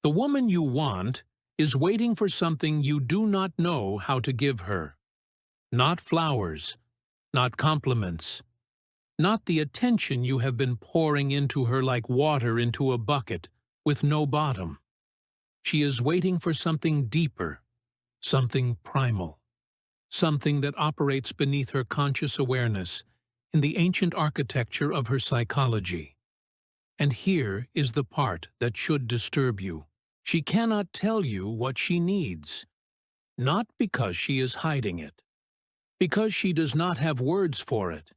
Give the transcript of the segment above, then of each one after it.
The woman you want is waiting for something you do not know how to give her. Not flowers, not compliments, not the attention you have been pouring into her like water into a bucket with no bottom. She is waiting for something deeper, something primal, something that operates beneath her conscious awareness in the ancient architecture of her psychology. And here is the part that should disturb you. She cannot tell you what she needs, not because she is hiding it, because she does not have words for it.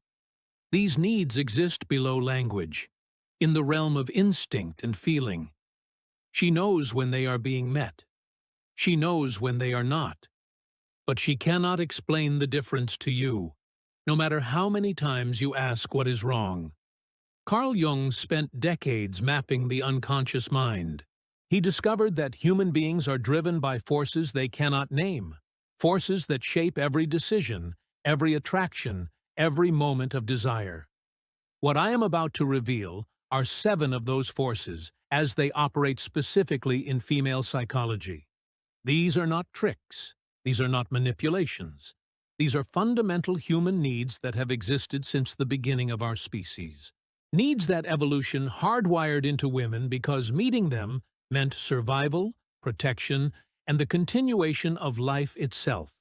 These needs exist below language, in the realm of instinct and feeling. She knows when they are being met. She knows when they are not. But she cannot explain the difference to you, no matter how many times you ask what is wrong. Carl Jung spent decades mapping the unconscious mind. He discovered that human beings are driven by forces they cannot name, forces that shape every decision, every attraction, every moment of desire. What I am about to reveal are 7 of those forces as they operate specifically in female psychology. These are not tricks. These are not manipulations. These are fundamental human needs that have existed since the beginning of our species. Needs that evolution hardwired into women because meeting them meant survival, protection, and the continuation of life itself.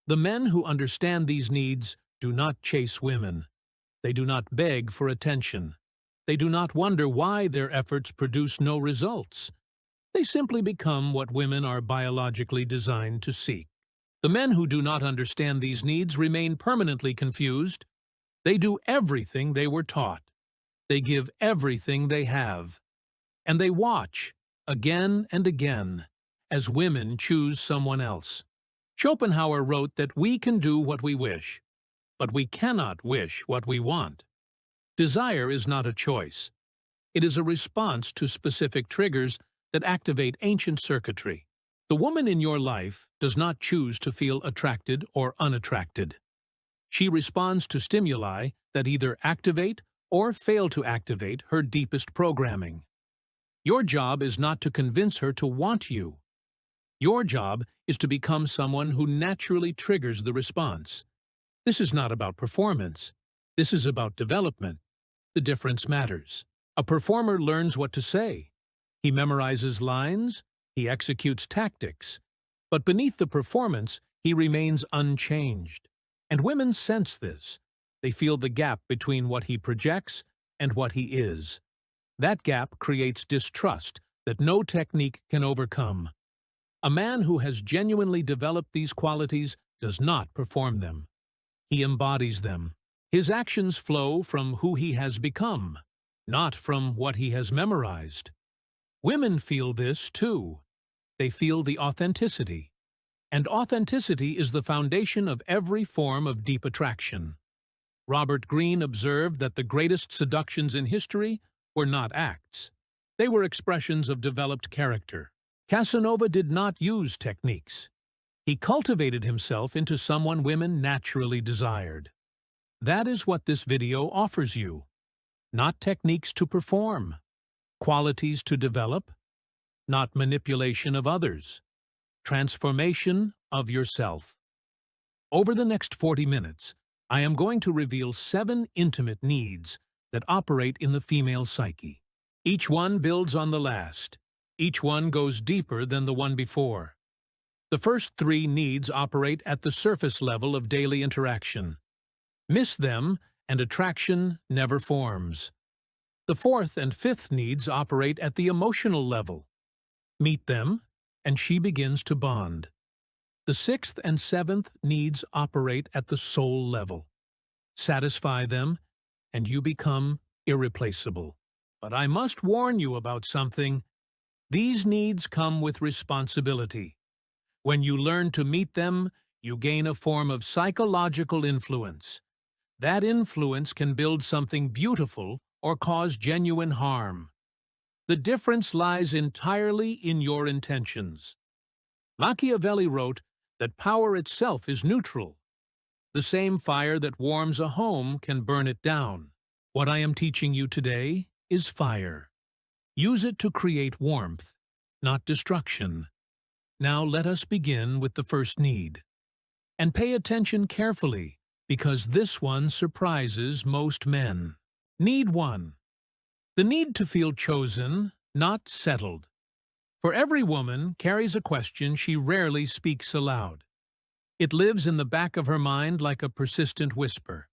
The men who understand these needs do not chase women. They do not beg for attention. They do not wonder why their efforts produce no results. They simply become what women are biologically designed to seek. The men who do not understand these needs remain permanently confused. They do everything they were taught. They give everything they have. And they watch, again and again, as women choose someone else. Schopenhauer wrote that we can do what we wish, but we cannot wish what we want. Desire is not a choice. It is a response to specific triggers that activate ancient circuitry. The woman in your life does not choose to feel attracted or unattracted. She responds to stimuli that either activate or fail to activate her deepest programming. Your job is not to convince her to want you. Your job is to become someone who naturally triggers the response. This is not about performance. This is about development. The difference matters. A performer learns what to say. He memorizes lines. He executes tactics. But beneath the performance, he remains unchanged. And women sense this. They feel the gap between what he projects and what he is. That gap creates distrust that no technique can overcome. A man who has genuinely developed these qualities does not perform them. He embodies them. His actions flow from who he has become, not from what he has memorized. Women feel this too. They feel the authenticity. And authenticity is the foundation of every form of deep attraction. Robert Greene observed that the greatest seductions in history were not acts. They were expressions of developed character. Casanova did not use techniques. He cultivated himself into someone women naturally desired. That is what this video offers you. Not techniques to perform, qualities to develop, not manipulation of others, transformation of yourself. Over the next 40 minutes, I am going to reveal 7 intimate needs that operate in the female psyche. Each one builds on the last. Each one goes deeper than the one before. The first 3 needs operate at the surface level of daily interaction. Miss them, and attraction never forms. The 4th and 5th needs operate at the emotional level. Meet them, and she begins to bond. The 6th and 7th needs operate at the soul level. Satisfy them, and you become irreplaceable. But I must warn you about something. These needs come with responsibility. When you learn to meet them, you gain a form of psychological influence. That influence can build something beautiful or cause genuine harm. The difference lies entirely in your intentions. Machiavelli wrote that power itself is neutral. The same fire that warms a home can burn it down. What I am teaching you today is fire. Use it to create warmth, not destruction. Now let us begin with the first need. And pay attention carefully, because this one surprises most men. Need 1. The need to feel chosen, not settled. For every woman carries a question she rarely speaks aloud. It lives in the back of her mind like a persistent whisper.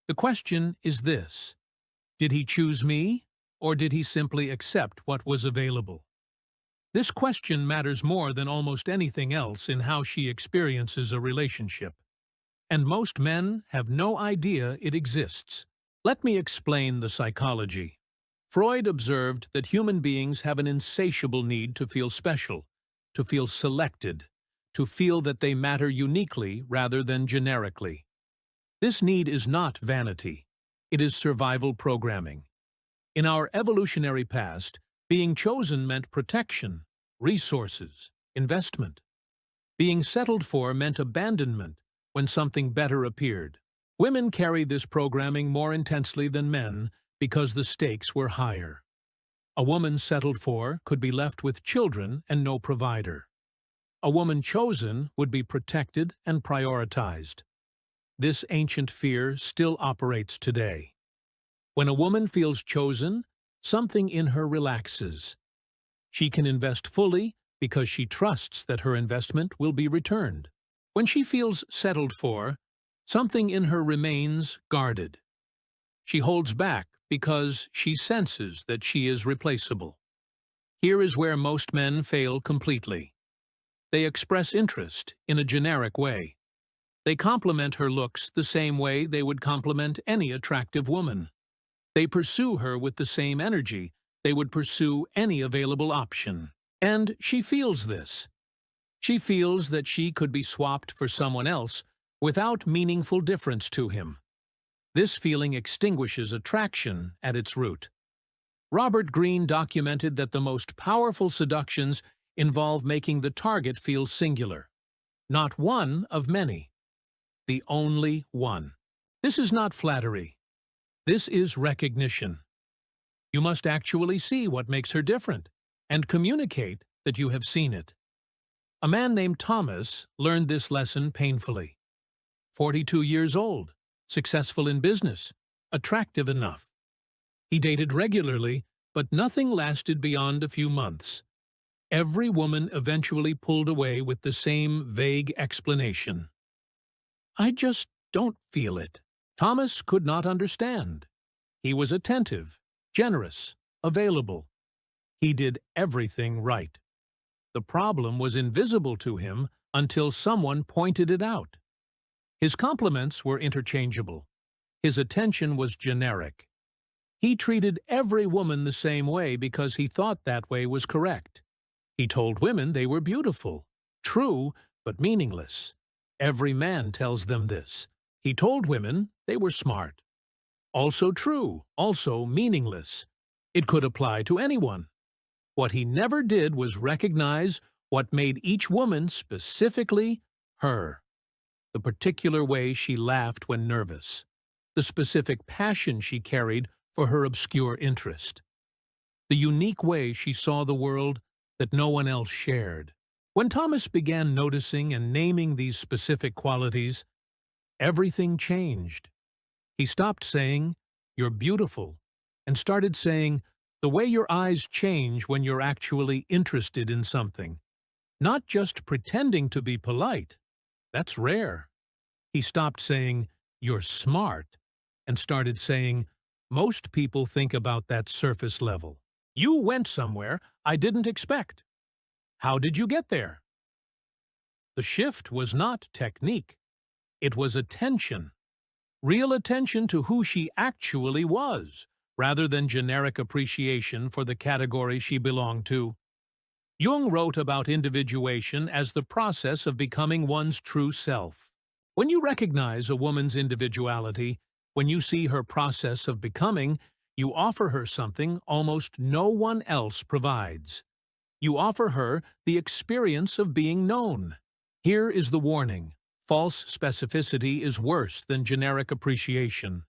The question is this: did he choose me, or did he simply accept what was available? This question matters more than almost anything else in how she experiences a relationship. And most men have no idea it exists. Let me explain the psychology. Freud observed that human beings have an insatiable need to feel special, to feel selected, to feel that they matter uniquely rather than generically. This need is not vanity. It is survival programming. In our evolutionary past, being chosen meant protection, resources, investment. Being settled for meant abandonment when something better appeared. Women carry this programming more intensely than men because the stakes were higher. A woman settled for could be left with children and no provider. A woman chosen would be protected and prioritized. This ancient fear still operates today. When a woman feels chosen, something in her relaxes. She can invest fully because she trusts that her investment will be returned. When she feels settled for, something in her remains guarded. She holds back because she senses that she is replaceable. Here is where most men fail completely. They express interest in a generic way. They compliment her looks the same way they would compliment any attractive woman. They pursue her with the same energy they would pursue any available option. And she feels this. She feels that she could be swapped for someone else without meaningful difference to him. This feeling extinguishes attraction at its root. Robert Greene documented that the most powerful seductions involve making the target feel singular. Not one of many. The only one. This is not flattery. This is recognition. You must actually see what makes her different, and communicate that you have seen it. A man named Thomas learned this lesson painfully. 42 years old, successful in business, attractive enough. He dated regularly, but nothing lasted beyond a few months. Every woman eventually pulled away with the same vague explanation. I just don't feel it. Thomas could not understand. He was attentive, generous, available. He did everything right. The problem was invisible to him until someone pointed it out. His compliments were interchangeable. His attention was generic. He treated every woman the same way because he thought that way was correct. He told women they were beautiful, true, but meaningless. Every man tells them this. He told women they were smart. Also true, also meaningless. It could apply to anyone. What he never did was recognize what made each woman specifically her. The particular way she laughed when nervous. The specific passion she carried for her obscure interest. The unique way she saw the world that no one else shared. When Thomas began noticing and naming these specific qualities, everything changed. He stopped saying, "You're beautiful," and started saying, "The way your eyes change when you're actually interested in something." Not just pretending to be polite. That's rare. He stopped saying, "You're smart," and started saying, "Most people think about that surface level. You went somewhere I didn't expect. How did you get there?" The shift was not technique. It was attention. Real attention to who she actually was, rather than generic appreciation for the category she belonged to. Jung wrote about individuation as the process of becoming one's true self. When you recognize a woman's individuality, when you see her process of becoming, you offer her something almost no one else provides. You offer her the experience of being known. Here is the warning. False specificity is worse than generic appreciation.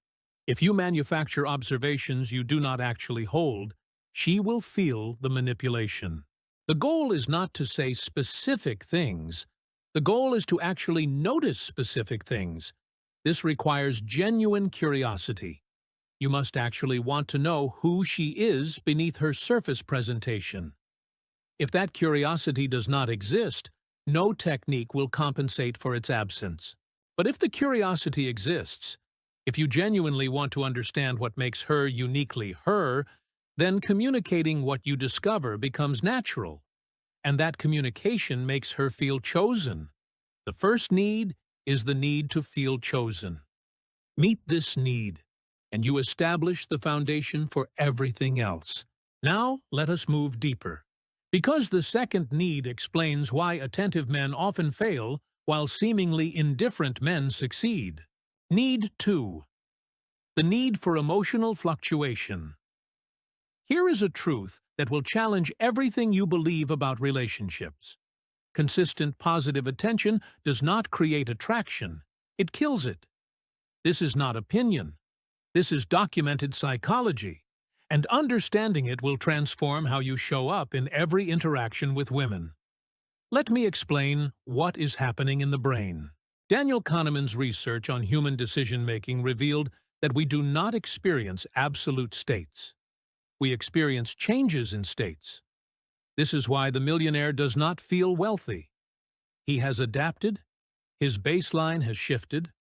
If you manufacture observations you do not actually hold, she will feel the manipulation. The goal is not to say specific things. The goal is to actually notice specific things. This requires genuine curiosity. You must actually want to know who she is beneath her surface presentation. If that curiosity does not exist, no technique will compensate for its absence. But if the curiosity exists, if you genuinely want to understand what makes her uniquely her, then communicating what you discover becomes natural, and that communication makes her feel chosen. The first need is the need to feel chosen. Meet this need, and you establish the foundation for everything else. Now, let us move deeper. Because the second need explains why attentive men often fail, while seemingly indifferent men succeed. Need 2. The need for emotional fluctuation. Here is a truth that will challenge everything you believe about relationships. Consistent positive attention does not create attraction, it kills it. This is not opinion. This is documented psychology, and understanding it will transform how you show up in every interaction with women. Let me explain what is happening in the brain. Daniel Kahneman's research on human decision-making revealed that we do not experience absolute states. We experience changes in states. This is why the millionaire does not feel wealthy. He has adapted, his baseline has shifted,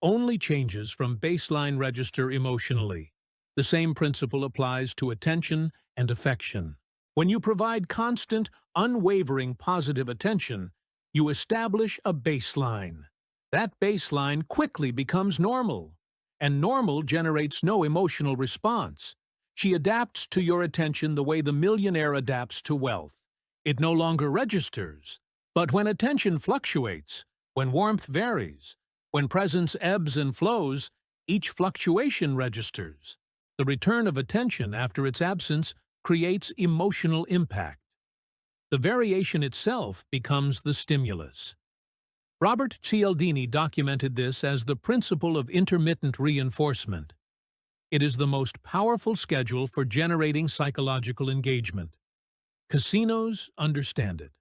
only changes from baseline register emotionally. The same principle applies to attention and affection. When you provide constant, unwavering positive attention, you establish a baseline. That baseline quickly becomes normal, and normal generates no emotional response. She adapts to your attention the way the millionaire adapts to wealth. It no longer registers. But when attention fluctuates, when warmth varies, when presence ebbs and flows, each fluctuation registers. The return of attention after its absence creates emotional impact. The variation itself becomes the stimulus. Robert Cialdini documented this as the principle of intermittent reinforcement. It is the most powerful schedule for generating psychological engagement. Casinos understand it.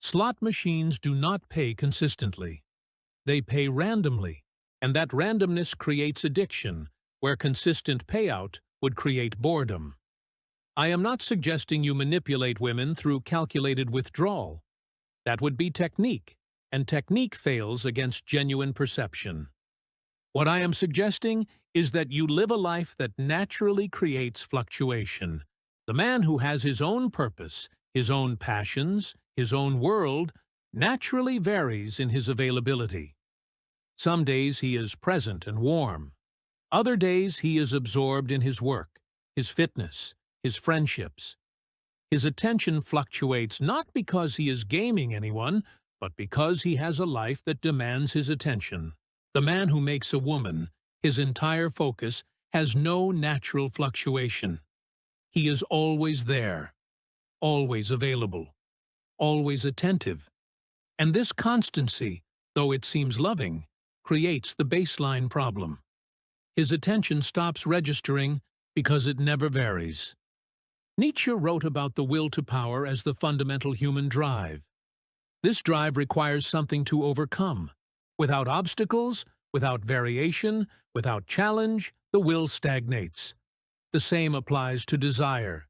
Slot machines do not pay consistently. They pay randomly, and that randomness creates addiction, where consistent payout would create boredom. I am not suggesting you manipulate women through calculated withdrawal. That would be technique, and technique fails against genuine perception. What I am suggesting is that you live a life that naturally creates fluctuation. The man who has his own purpose, his own passions, his own world, naturally varies in his availability. Some days he is present and warm. Other days he is absorbed in his work, his fitness, his friendships. His attention fluctuates not because he is gaming anyone, but because he has a life that demands his attention. The man who makes a woman his entire focus has no natural fluctuation. He is always there, always available, always attentive. And this constancy, though it seems loving, creates the baseline problem. His attention stops registering because it never varies. Nietzsche wrote about the will to power as the fundamental human drive. This drive requires something to overcome. Without obstacles, without variation, without challenge, the will stagnates. The same applies to desire.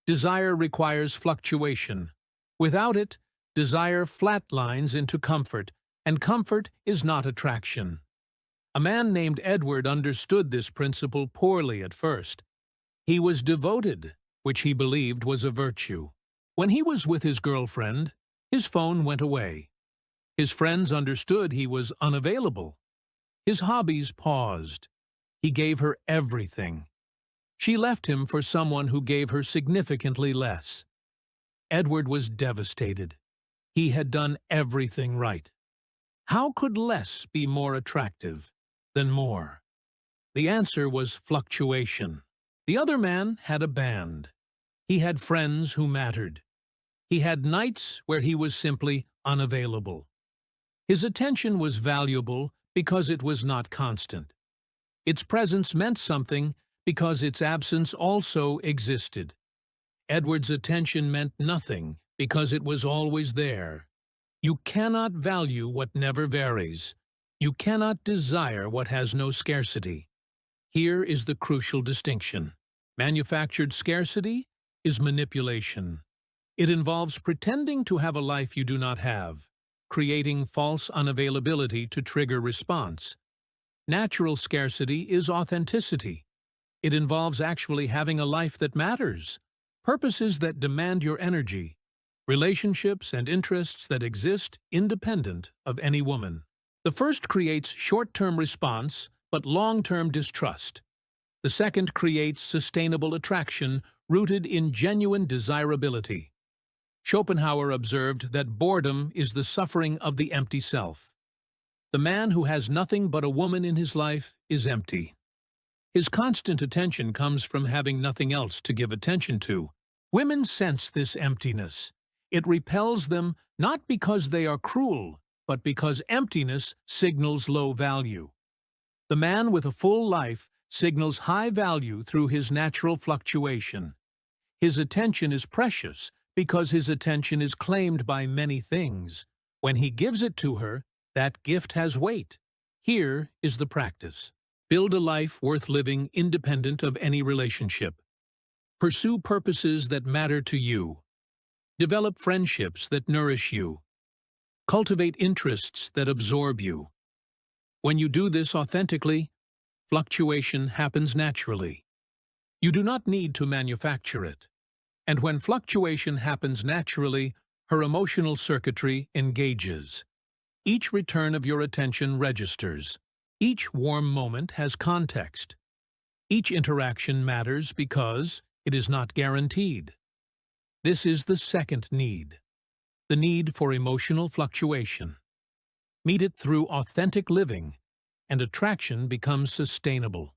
Desire requires fluctuation. Without it, desire flatlines into comfort, and comfort is not attraction. A man named Edward understood this principle poorly at first. He was devoted, which he believed was a virtue. When he was with his girlfriend, his phone went away. His friends understood he was unavailable. His hobbies paused. He gave her everything. She left him for someone who gave her significantly less. Edward was devastated. He had done everything right. How could less be more attractive than more? The answer was fluctuation. The other man had a band. He had friends who mattered. He had nights where he was simply unavailable. His attention was valuable because it was not constant. Its presence meant something because its absence also existed. Edward's attention meant nothing because it was always there. You cannot value what never varies. You cannot desire what has no scarcity. Here is the crucial distinction. Manufactured scarcity is manipulation. It involves pretending to have a life you do not have, creating false unavailability to trigger response. Natural scarcity is authenticity. It involves actually having a life that matters, purposes that demand your energy, relationships and interests that exist independent of any woman. The first creates short-term response but long-term distrust. The second creates sustainable attraction rooted in genuine desirability. Schopenhauer observed that boredom is the suffering of the empty self. The man who has nothing but a woman in his life is empty. His constant attention comes from having nothing else to give attention to. Women sense this emptiness. It repels them not because they are cruel, but because emptiness signals low value. The man with a full life signals high value through his natural fluctuation. His attention is precious because his attention is claimed by many things. When he gives it to her, that gift has weight. Here is the practice. Build a life worth living independent of any relationship. Pursue purposes that matter to you. Develop friendships that nourish you. Cultivate interests that absorb you. When you do this authentically, fluctuation happens naturally. You do not need to manufacture it. And when fluctuation happens naturally, her emotional circuitry engages. Each return of your attention registers. Each warm moment has context. Each interaction matters because it is not guaranteed. This is the second need, the need for emotional fluctuation. Meet it through authentic living, and attraction becomes sustainable.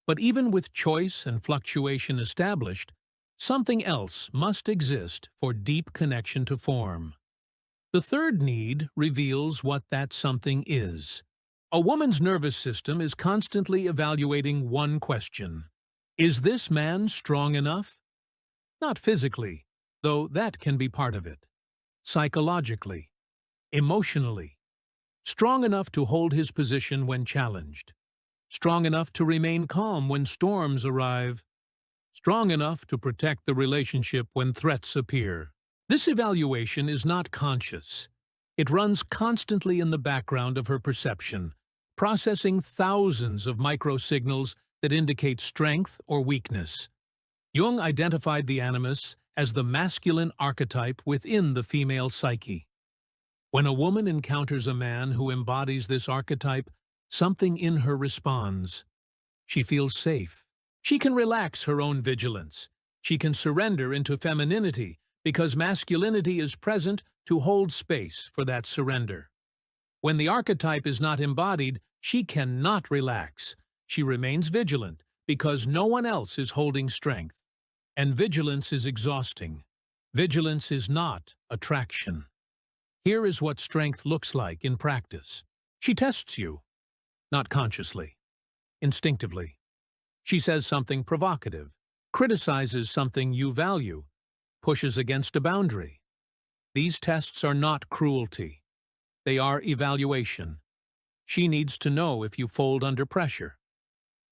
But even with choice and fluctuation established, something else must exist for deep connection to form. The third need reveals what that something is. A woman's nervous system is constantly evaluating one question. Is this man strong enough? Not physically, though that can be part of it. Psychologically, emotionally. Strong enough to hold his position when challenged. Strong enough to remain calm when storms arrive. Strong enough to protect the relationship when threats appear. This evaluation is not conscious. It runs constantly in the background of her perception, processing thousands of microsignals that indicate strength or weakness. Jung identified the animus as the masculine archetype within the female psyche. When a woman encounters a man who embodies this archetype, something in her responds. She feels safe. She can relax her own vigilance. She can surrender into femininity because masculinity is present to hold space for that surrender. When the archetype is not embodied, she cannot relax. She remains vigilant because no one else is holding strength. And vigilance is exhausting. Vigilance is not attraction. Here is what strength looks like in practice. She tests you, not consciously, instinctively. She says something provocative, criticizes something you value, pushes against a boundary. These tests are not cruelty. They are evaluation. She needs to know if you fold under pressure.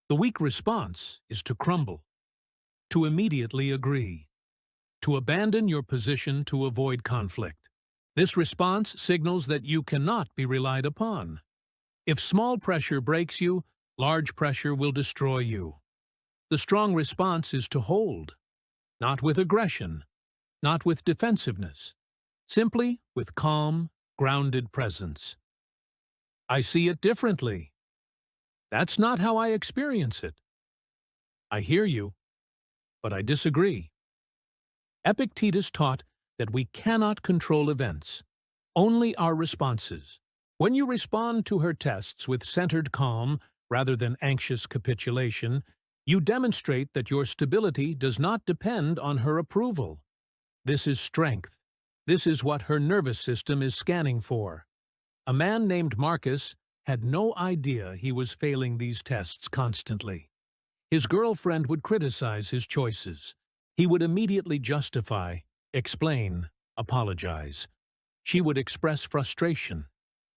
The weak response is to crumble, to immediately agree, to abandon your position to avoid conflict. This response signals that you cannot be relied upon. If small pressure breaks you, large pressure will destroy you. The strong response is to hold, not with aggression, not with defensiveness, simply with calm, grounded presence. I see it differently. That's not how I experience it. I hear you, but I disagree. Epictetus taught that we cannot control events, only our responses. When you respond to her tests with centered calm rather than anxious capitulation, you demonstrate that your stability does not depend on her approval. This is strength. This is what her nervous system is scanning for. A man named Marcus had no idea he was failing these tests constantly. His girlfriend would criticize his choices. He would immediately justify, explain, apologize. She would express frustration.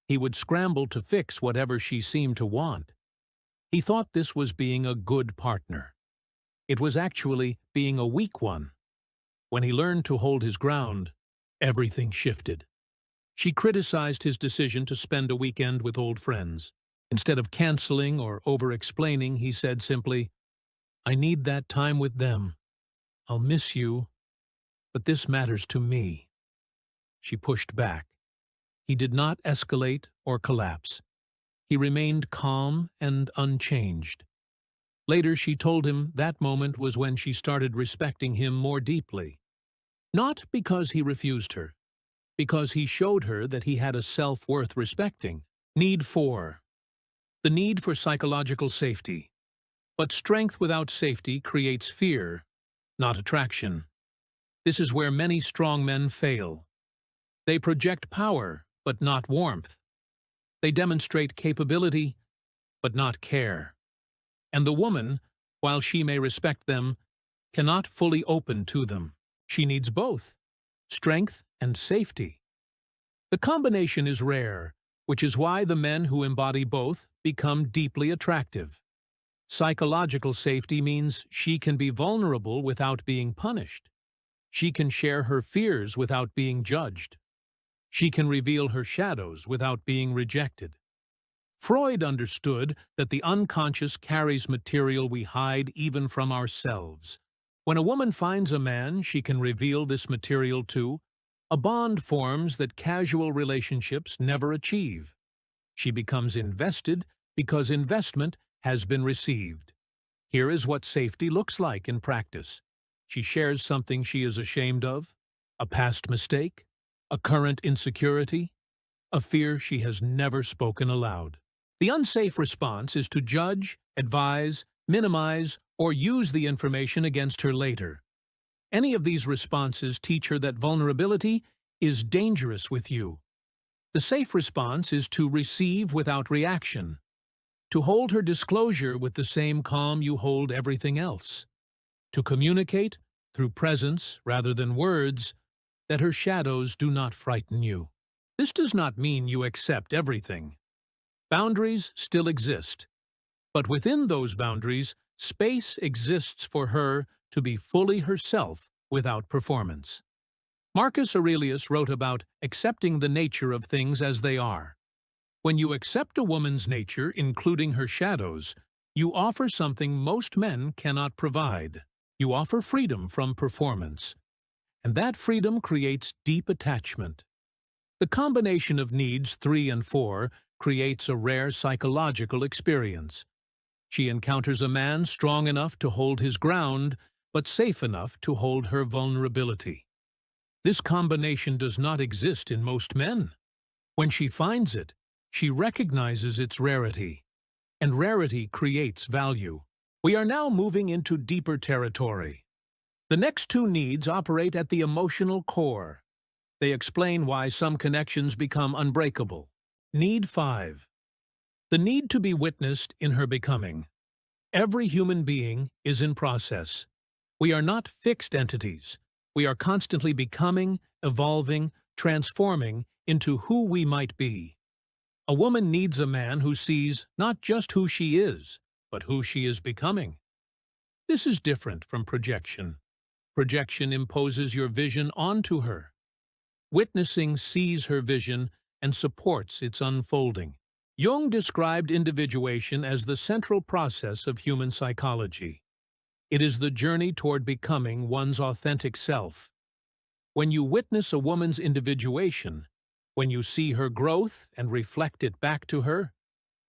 He would scramble to fix whatever she seemed to want. He thought this was being a good partner. It was actually being a weak one. When he learned to hold his ground, everything shifted. She criticized his decision to spend a weekend with old friends. Instead of canceling or over-explaining, he said simply, "I need that time with them. I'll miss you, but this matters to me." She pushed back. He did not escalate or collapse. He remained calm and unchanged. Later, she told him that moment was when she started respecting him more deeply. Not because he refused her, because he showed her that he had a self worth respecting. Need 4. The need for psychological safety. But strength without safety creates fear, not attraction. This is where many strong men fail. They project power, but not warmth. They demonstrate capability, but not care. And the woman, while she may respect them, cannot fully open to them. She needs both, strength and safety. The combination is rare, which is why the men who embody both become deeply attractive. Psychological safety means she can be vulnerable without being punished. She can share her fears without being judged. She can reveal her shadows without being rejected. Freud understood that the unconscious carries material we hide even from ourselves. When a woman finds a man she can reveal this material to, a bond forms that casual relationships never achieve. She becomes invested because investment has been received. Here is what safety looks like in practice. She shares something she is ashamed of, a past mistake, a current insecurity, a fear she has never spoken aloud. The unsafe response is to judge, advise, minimize, or use the information against her later. Any of these responses teach her that vulnerability is dangerous with you. The safe response is to receive without reaction, to hold her disclosure with the same calm you hold everything else, to communicate, through presence rather than words, that her shadows do not frighten you. This does not mean you accept everything. Boundaries still exist, but within those boundaries, space exists for her to be fully herself without performance. Marcus Aurelius wrote about accepting the nature of things as they are. When you accept a woman's nature, including her shadows, you offer something most men cannot provide. You offer freedom from performance. And that freedom creates deep attachment. The combination of needs 3 and 4 creates a rare psychological experience. She encounters a man strong enough to hold his ground, but safe enough to hold her vulnerability. This combination does not exist in most men. When she finds it, she recognizes its rarity, and rarity creates value. We are now moving into deeper territory. The next 2 needs operate at the emotional core. They explain why some connections become unbreakable. Need 5. The need to be witnessed in her becoming. Every human being is in process. We are not fixed entities. We are constantly becoming, evolving, transforming into who we might be. A woman needs a man who sees not just who she is, but who she is becoming. This is different from projection. Projection imposes your vision onto her. Witnessing sees her vision and supports its unfolding. Jung described individuation as the central process of human psychology. It is the journey toward becoming one's authentic self. When you witness a woman's individuation, when you see her growth and reflect it back to her,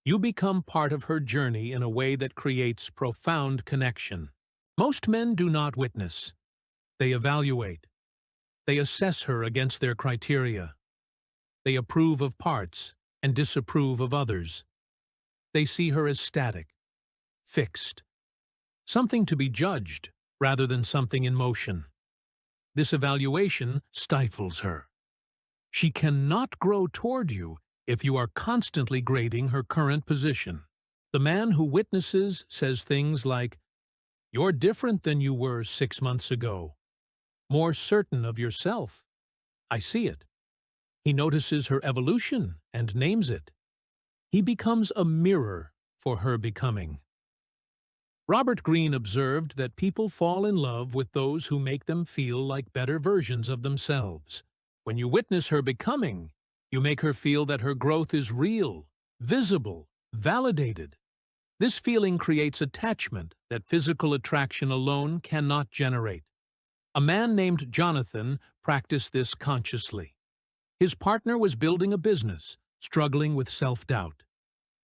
you become part of her journey in a way that creates profound connection. Most men do not witness. They evaluate. They assess her against their criteria. They approve of parts and disapprove of others. They see her as static, fixed, something to be judged rather than something in motion. This evaluation stifles her. She cannot grow toward you if you are constantly grading her current position. The man who witnesses says things like, "You're different than you were 6 months ago. More certain of yourself. I see it." He notices her evolution and names it. He becomes a mirror for her becoming. Robert Greene observed that people fall in love with those who make them feel like better versions of themselves. When you witness her becoming, you make her feel that her growth is real, visible, validated. This feeling creates attachment that physical attraction alone cannot generate. A man named Jonathan practiced this consciously. His partner was building a business, struggling with self-doubt.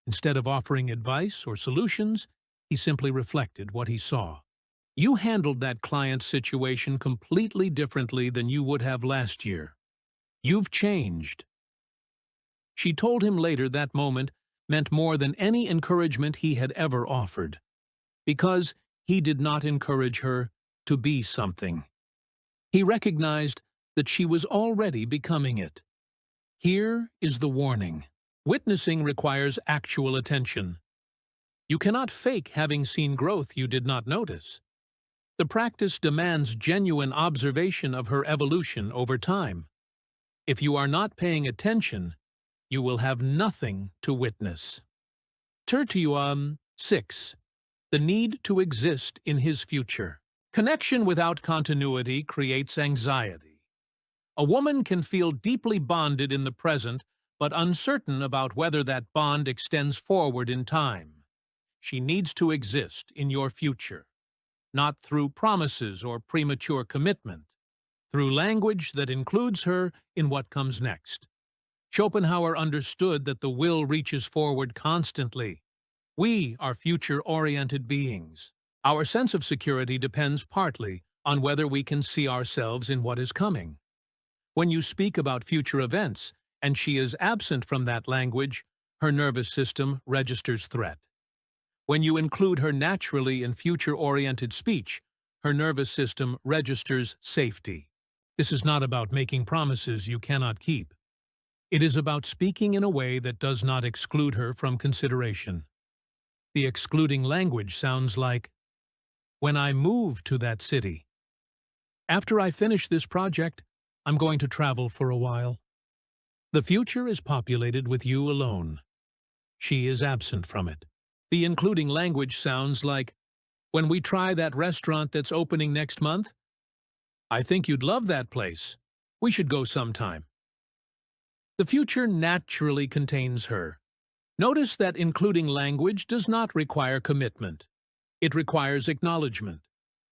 Instead of offering advice or solutions, he simply reflected what he saw. "You handled that client's situation completely differently than you would have last year. You've changed." She told him later that moment meant more than any encouragement he had ever offered, because he did not encourage her to be something. He recognized that she was already becoming it. Here is the warning. Witnessing requires actual attention. You cannot fake having seen growth you did not notice. The practice demands genuine observation of her evolution over time. If you are not paying attention, you will have nothing to witness. Turn to 6. The need to exist in his future. Connection without continuity creates anxiety. A woman can feel deeply bonded in the present, but uncertain about whether that bond extends forward in time. She needs to exist in your future, not through promises or premature commitment, through language that includes her in what comes next. Schopenhauer understood that the will reaches forward constantly. We are future-oriented beings. Our sense of security depends partly on whether we can see ourselves in what is coming. When you speak about future events, and she is absent from that language, her nervous system registers threat. When you include her naturally in future-oriented speech, her nervous system registers safety. This is not about making promises you cannot keep. It is about speaking in a way that does not exclude her from consideration. The excluding language sounds like, "When I move to that city. After I finish this project, I'm going to travel for a while." The future is populated with you alone. She is absent from it. The including language sounds like, "When we try that restaurant that's opening next month, I think you'd love that place. We should go sometime." The future naturally contains her. Notice that including language does not require commitment. It requires acknowledgement.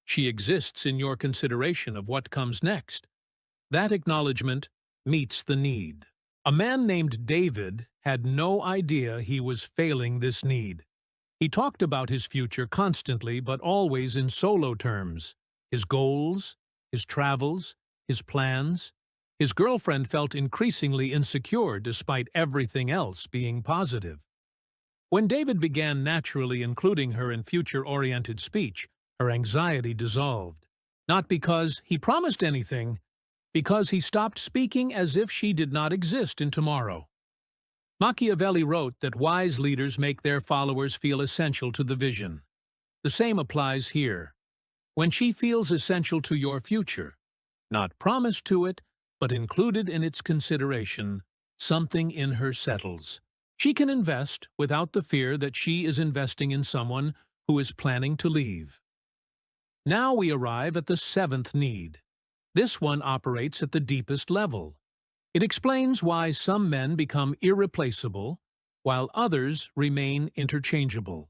She exists in your consideration of what comes next. That acknowledgement meets the need. A man named David had no idea he was failing this need. He talked about his future constantly, but always in solo terms. His goals, his travels, his plans. His girlfriend felt increasingly insecure despite everything else being positive. When David began naturally including her in future-oriented speech, her anxiety dissolved. Not because he promised anything, because he stopped speaking as if she did not exist in tomorrow. Machiavelli wrote that wise leaders make their followers feel essential to the vision. The same applies here. When she feels essential to your future, not promised to it, but included in its consideration, something in her settles. She can invest without the fear that she is investing in someone who is planning to leave. Now we arrive at the 7th need. This one operates at the deepest level. It explains why some men become irreplaceable, while others remain interchangeable.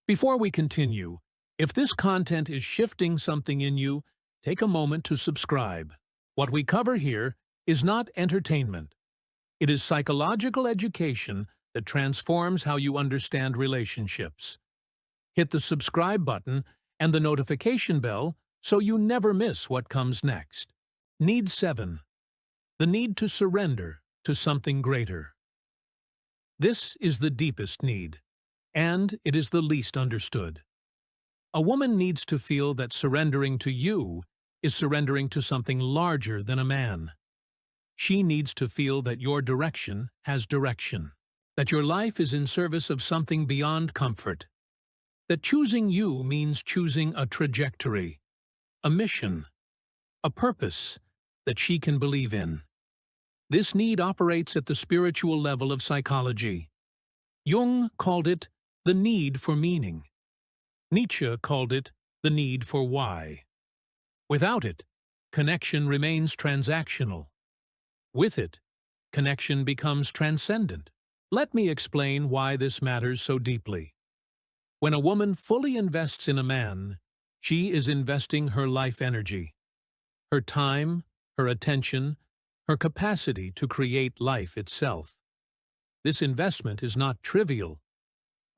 Before we continue, if this content is shifting something in you, take a moment to subscribe. What we cover here is not entertainment. It is psychological education that transforms how you understand relationships. Hit the subscribe button and the notification bell so you never miss what comes next. Need 7. The need to surrender to something greater. This is the deepest need, and it is the least understood. A woman needs to feel that surrendering to you is surrendering to something larger than a man. She needs to feel that your direction has direction, that your life is in service of something beyond comfort, that choosing you means choosing a trajectory, a mission, a purpose that she can believe in. This need operates at the spiritual level of psychology. Jung called it the need for meaning. Nietzsche called it the need for why. Without it, connection remains transactional. With it, connection becomes transcendent. Let me explain why this matters so deeply. When a woman fully invests in a man, she is investing her life energy, her time, her attention, her capacity to create life itself. This investment is not trivial.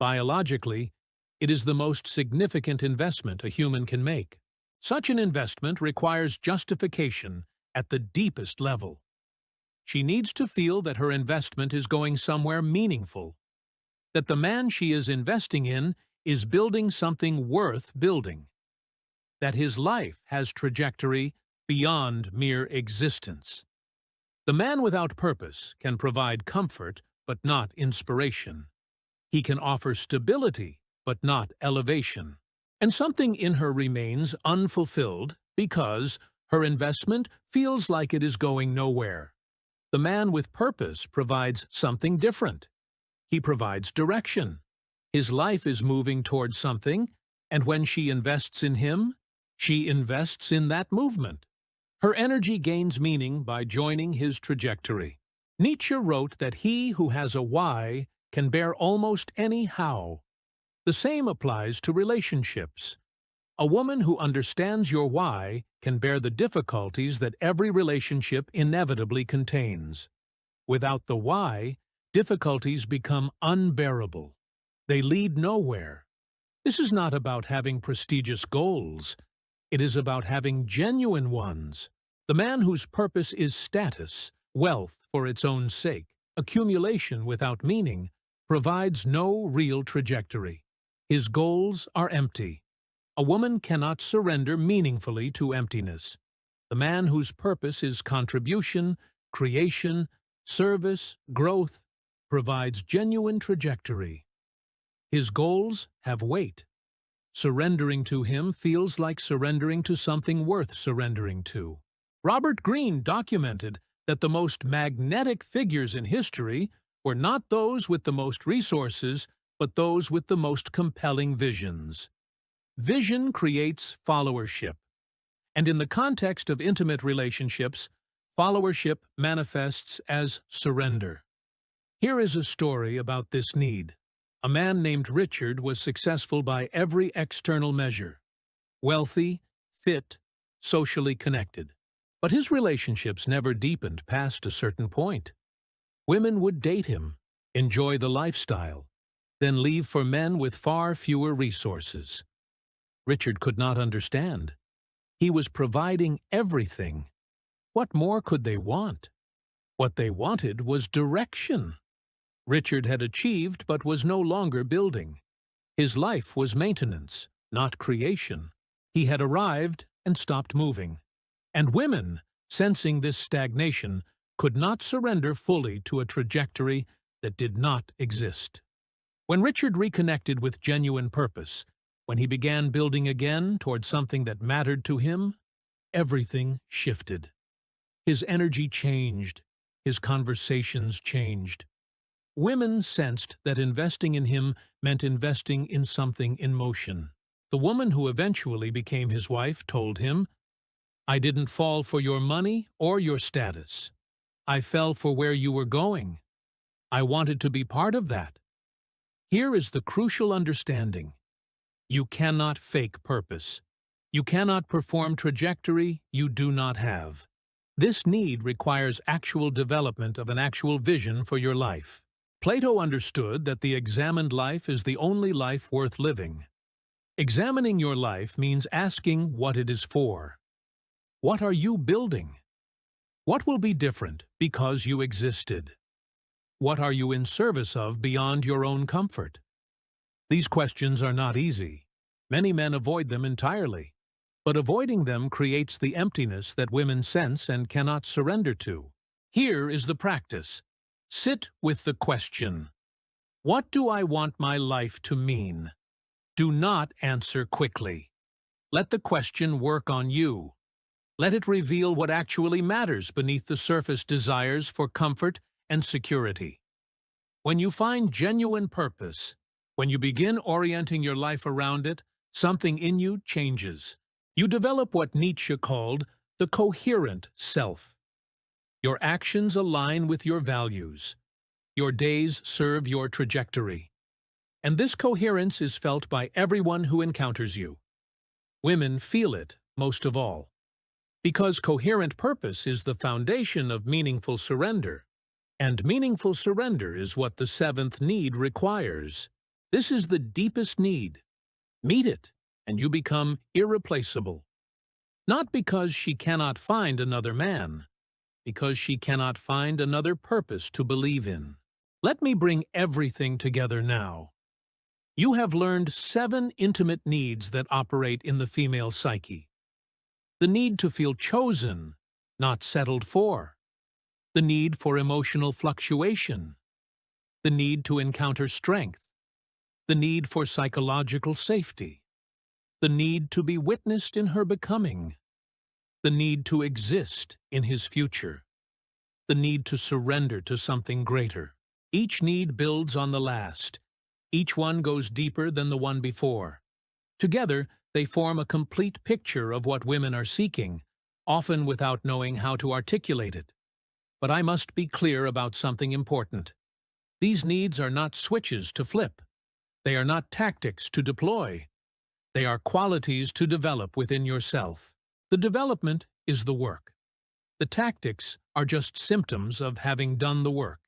Biologically, it is the most significant investment a human can make. Such an investment requires justification at the deepest level. She needs to feel that her investment is going somewhere meaningful, that the man she is investing in is building something worth building, that his life has trajectory beyond mere existence. The man without purpose can provide comfort but not inspiration. He can offer stability but not elevation. And something in her remains unfulfilled because her investment feels like it is going nowhere. The man with purpose provides something different. He provides direction. His life is moving towards something, and when she invests in him, she invests in that movement. Her energy gains meaning by joining his trajectory. Nietzsche wrote that he who has a why can bear almost any how. The same applies to relationships. A woman who understands your why can bear the difficulties that every relationship inevitably contains. Without the why, difficulties become unbearable. They lead nowhere. This is not about having prestigious goals. It is about having genuine ones. The man whose purpose is status, wealth for its own sake, accumulation without meaning, provides no real trajectory. His goals are empty. A woman cannot surrender meaningfully to emptiness. The man whose purpose is contribution, creation, service, growth, provides genuine trajectory. His goals have weight. Surrendering to him feels like surrendering to something worth surrendering to. Robert Greene documented that the most magnetic figures in history were not those with the most resources, but those with the most compelling visions. Vision creates followership. And in the context of intimate relationships, followership manifests as surrender. Here is a story about this need. A man named Richard was successful by every external measure. Wealthy, fit, socially connected. But his relationships never deepened past a certain point. Women would date him, enjoy the lifestyle, then leave for men with far fewer resources. Richard could not understand. He was providing everything. What more could they want? What they wanted was direction. Richard had achieved but was no longer building. His life was maintenance, not creation. He had arrived and stopped moving. And women, sensing this stagnation, could not surrender fully to a trajectory that did not exist. When Richard reconnected with genuine purpose, when he began building again toward something that mattered to him, everything shifted. His energy changed. His conversations changed. Women sensed that investing in him meant investing in something in motion. The woman who eventually became his wife told him, "I didn't fall for your money or your status. I fell for where you were going. I wanted to be part of that." Here is the crucial understanding. You cannot fake purpose. You cannot perform trajectory you do not have. This need requires actual development of an actual vision for your life. Plato understood that the examined life is the only life worth living. Examining your life means asking what it is for. What are you building? What will be different because you existed? What are you in service of beyond your own comfort? These questions are not easy. Many men avoid them entirely. But avoiding them creates the emptiness that women sense and cannot surrender to. Here is the practice. Sit with the question. What do I want my life to mean? Do not answer quickly. Let the question work on you. Let it reveal what actually matters beneath the surface desires for comfort and security. When you find genuine purpose, when you begin orienting your life around it, something in you changes. You develop what Nietzsche called the coherent self. Your actions align with your values. Your days serve your trajectory. And this coherence is felt by everyone who encounters you. Women feel it most of all. Because coherent purpose is the foundation of meaningful surrender. And meaningful surrender is what the seventh need requires. This is the deepest need. Meet it, and you become irreplaceable. Not because she cannot find another man, because she cannot find another purpose to believe in. Let me bring everything together now. You have learned 7 intimate needs that operate in the female psyche. The need to feel chosen, not settled for. The need for emotional fluctuation. The need to encounter strength. The need for psychological safety. The need to be witnessed in her becoming. The need to exist in his future. The need to surrender to something greater. Each need builds on the last. Each one goes deeper than the one before. Together, they form a complete picture of what women are seeking, often without knowing how to articulate it. But I must be clear about something important. These needs are not switches to flip. They are not tactics to deploy. They are qualities to develop within yourself. The development is the work. The tactics are just symptoms of having done the work.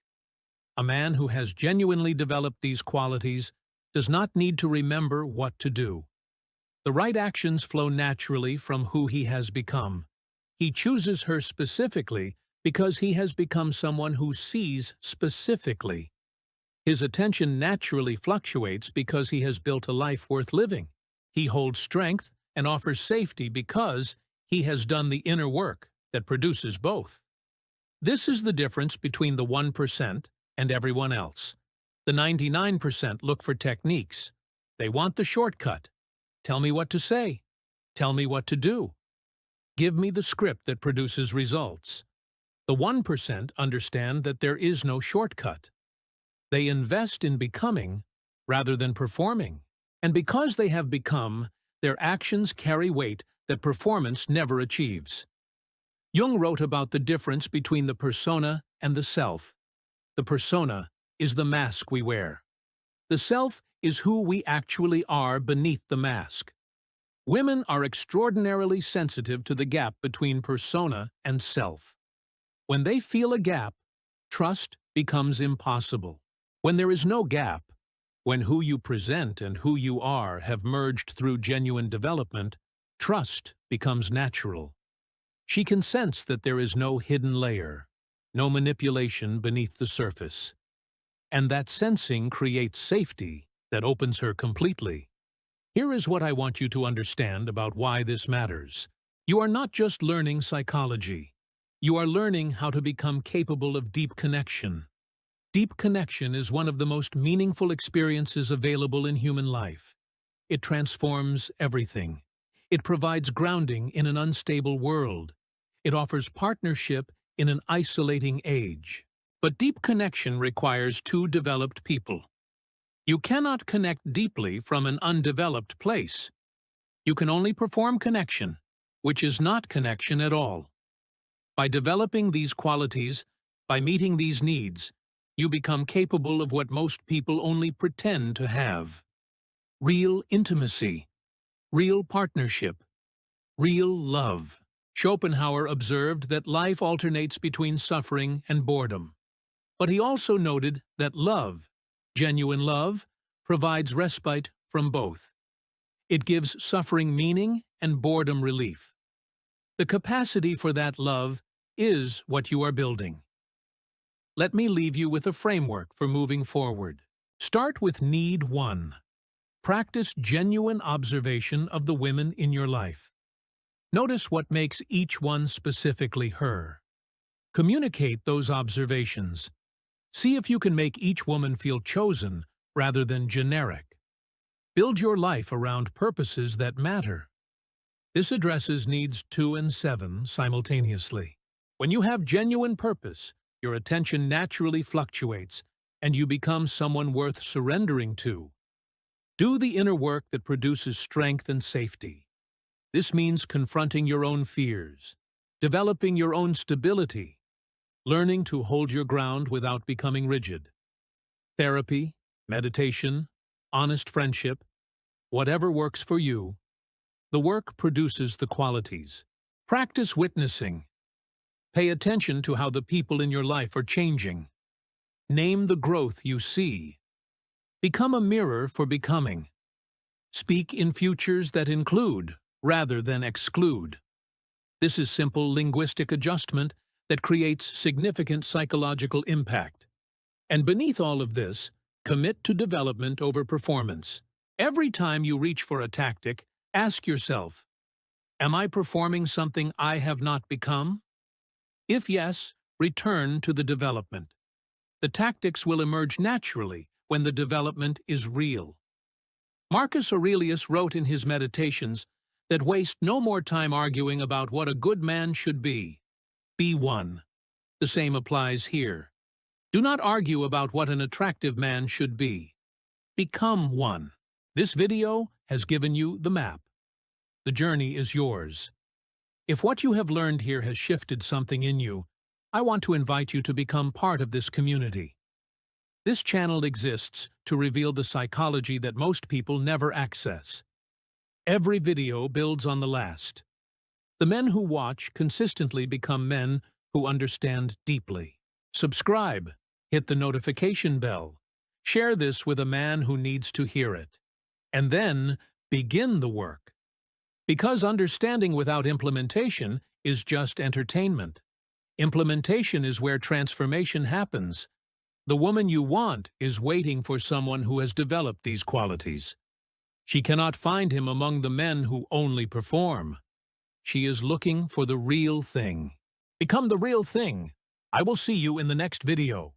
A man who has genuinely developed these qualities does not need to remember what to do. The right actions flow naturally from who he has become. He chooses her specifically because he has become someone who sees specifically. His attention naturally fluctuates because he has built a life worth living. He holds strength and offers safety because he has done the inner work that produces both. This is the difference between the 1% and everyone else. The 99% look for techniques. They want the shortcut. Tell me what to say. Tell me what to do. Give me the script that produces results. The 1% understand that there is no shortcut. They invest in becoming rather than performing. And because they have become, their actions carry weight that performance never achieves. Jung wrote about the difference between the persona and the self. The persona is the mask we wear. The self is who we actually are beneath the mask. Women are extraordinarily sensitive to the gap between persona and self. When they feel a gap, trust becomes impossible. When there is no gap, when who you present and who you are have merged through genuine development, trust becomes natural. She can sense that there is no hidden layer, no manipulation beneath the surface. And that sensing creates safety that opens her completely. Here is what I want you to understand about why this matters. You are not just learning psychology. You are learning how to become capable of deep connection. Deep connection is one of the most meaningful experiences available in human life. It transforms everything. It provides grounding in an unstable world. It offers partnership in an isolating age. But deep connection requires 2 developed people. You cannot connect deeply from an undeveloped place. You can only perform connection, which is not connection at all. By developing these qualities, by meeting these needs, you become capable of what most people only pretend to have. Real intimacy, real partnership, real love. Schopenhauer observed that life alternates between suffering and boredom. But he also noted that love, genuine love, provides respite from both. It gives suffering meaning and boredom relief. The capacity for that love is what you are building. Let me leave you with a framework for moving forward. Start with Need 1. Practice genuine observation of the women in your life. Notice what makes each one specifically her. Communicate those observations. See if you can make each woman feel chosen rather than generic. Build your life around purposes that matter. This addresses needs 2 and 7 simultaneously. When you have genuine purpose, your attention naturally fluctuates, and you become someone worth surrendering to. Do the inner work that produces strength and safety. This means confronting your own fears, developing your own stability, learning to hold your ground without becoming rigid. Therapy, meditation, honest friendship, whatever works for you, the work produces the qualities. Practice witnessing. Pay attention to how the people in your life are changing. Name the growth you see. Become a mirror for becoming. Speak in futures that include, rather than exclude. This is simple linguistic adjustment that creates significant psychological impact. And beneath all of this, commit to development over performance. Every time you reach for a tactic, ask yourself, am I performing something I have not become? If yes, return to the development. The tactics will emerge naturally when the development is real. Marcus Aurelius wrote in his Meditations that waste no more time arguing about what a good man should be. Be one. The same applies here. Do not argue about what an attractive man should be. Become one. This video has given you the map. The journey is yours. If what you have learned here has shifted something in you, I want to invite you to become part of this community. This channel exists to reveal the psychology that most people never access. Every video builds on the last. The men who watch consistently become men who understand deeply. Subscribe, hit the notification bell, share this with a man who needs to hear it, and then begin the work. Because understanding without implementation is just entertainment. Implementation is where transformation happens. The woman you want is waiting for someone who has developed these qualities. She cannot find him among the men who only perform. She is looking for the real thing. Become the real thing. I will see you in the next video.